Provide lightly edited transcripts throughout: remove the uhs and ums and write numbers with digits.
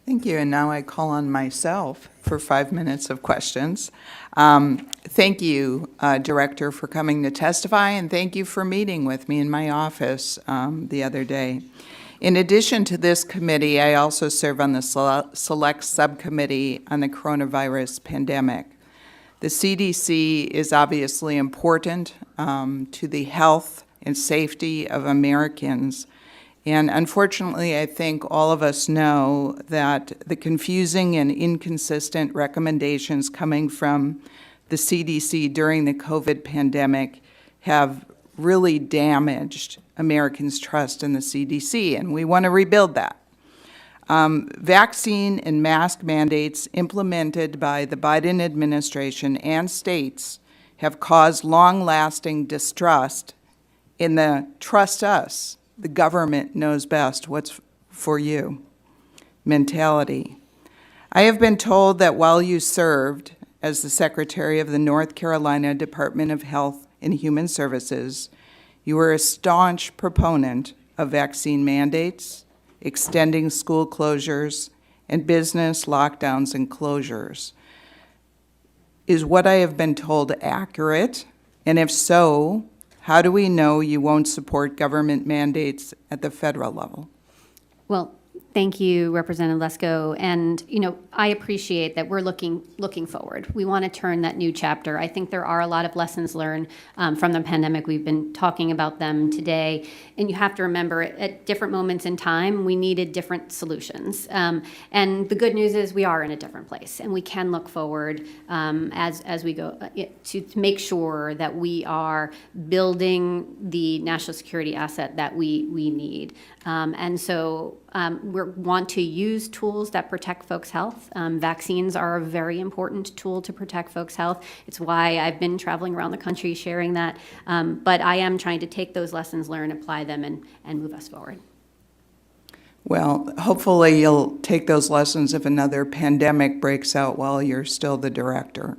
Thank you. And now I call on myself for 5 minutes of questions. Thank you, Director, for coming to testify, and thank you for meeting with me in my office the other day. In addition to this committee, I also serve on the Select Subcommittee on the Coronavirus Pandemic. The CDC is obviously important to the health and safety of Americans. And unfortunately, I think all of us know that the confusing and inconsistent recommendations coming from the CDC during the COVID pandemic have really damaged Americans' trust in the CDC, and we want to rebuild that. Vaccine and mask mandates implemented by the Biden administration and states have caused long-lasting distrust in the trust us, the government knows best what's for you mentality. I have been told that while you served as the Secretary of the North Carolina Department of Health and Human Services, you were a staunch proponent of vaccine mandates, extending school closures, and business lockdowns and closures. Is what I have been told accurate? And if so, how do we know you won't support government mandates at the federal level? Well, thank you, Representative Lesko. And, I appreciate that we're looking forward. We want to turn that new chapter. I think there are a lot of lessons learned from the pandemic. We've been talking about them today. And you have to remember, at different moments in time, we needed different solutions. And the good news is we are in a different place. And we can look forward as we go to make sure that we are building the national security asset that we need. And so we want to use tools that protect folks' health. Vaccines are a very important tool to protect folks' health. It's why I've been traveling around the country sharing that. But I am trying to take those lessons learned, apply them, and move us forward. Well, hopefully you'll take those lessons if another pandemic breaks out while you're still the director.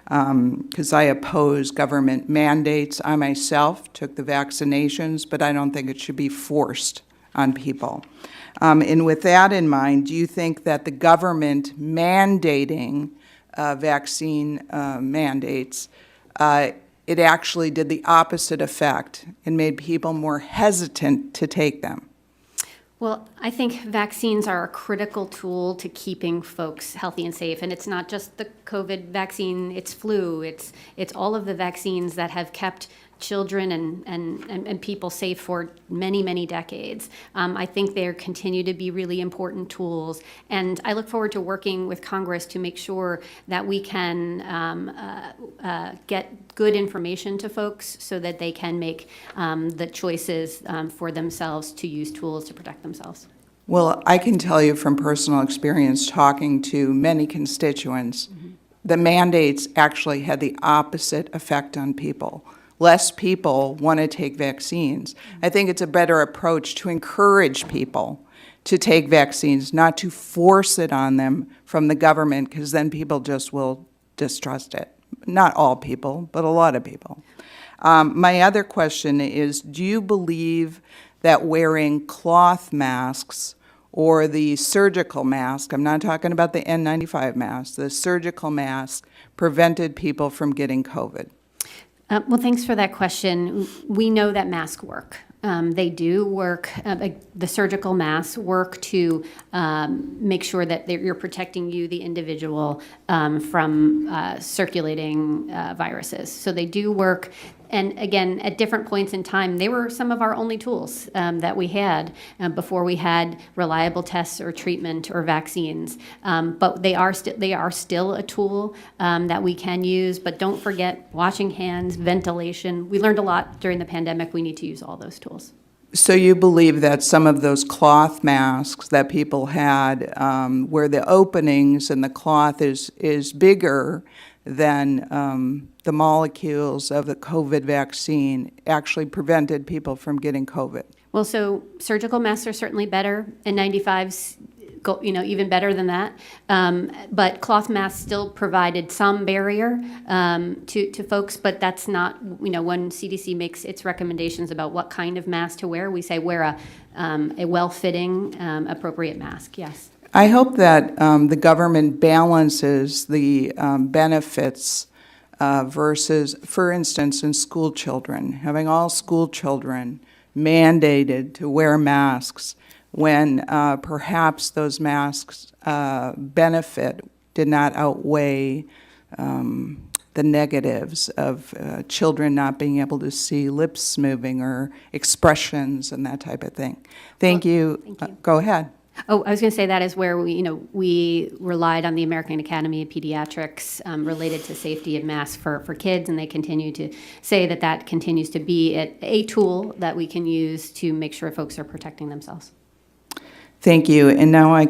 Because I oppose government mandates. I myself took the vaccinations, but I don't think it should be forced on people. And with that in mind, do you think that the government mandating vaccine mandates, it actually did the opposite effect and made people more hesitant to take them? Well, I think vaccines are a critical tool to keeping folks healthy and safe. And it's not just the COVID vaccine, it's flu, it's all of the vaccines that have kept children and people safe for many, many decades. I think they continue to be really important tools. And I look forward to working with Congress to make sure that we can get good information to folks so that they can make the choices for themselves to use tools to protect themselves. Well, I can tell you from personal experience talking to many constituents, the mandates actually had the opposite effect on people. Less people want to take vaccines. I think it's a better approach to encourage people to take vaccines, not to force it on them from the government, because then people just will distrust it. Not all people, but a lot of people. My other question is, do you believe that wearing cloth masks or the surgical mask, I'm not talking about the N95 mask, the surgical mask prevented people from getting COVID? Well, thanks for that question. We know that masks work. They do work. The surgical masks work to make sure that you're protecting you, the individual, from circulating viruses. So they do work. And again, at different points in time, they were some of our only tools that we had before we had reliable tests or treatment or vaccines. But they are still a tool that we can use. But don't forget washing hands, ventilation. We learned a lot during the pandemic. We need to use all those tools. So you believe that some of those cloth masks that people had, where the openings and the cloth is bigger than the molecules of the COVID vaccine, actually prevented people from getting COVID? Well, so surgical masks are certainly better, and N95s go, even better than that. But cloth masks still provided some barrier to folks, but that's not, when CDC makes its recommendations about what kind of mask to wear, we say wear a well-fitting, appropriate mask, yes. I hope that the government balances the benefits versus, for instance, in school children, having all school children mandated to wear masks when perhaps those masks benefit did not outweigh the negatives of children not being able to see lips moving or expressions and that type of thing. Thank you. Thank you. Go ahead. Oh, I was going to say that is where we relied on the American Academy of Pediatrics related to safety of masks for kids, and they continue to say that continues to be a tool that we can use to make sure folks are protecting themselves. Thank you. And now I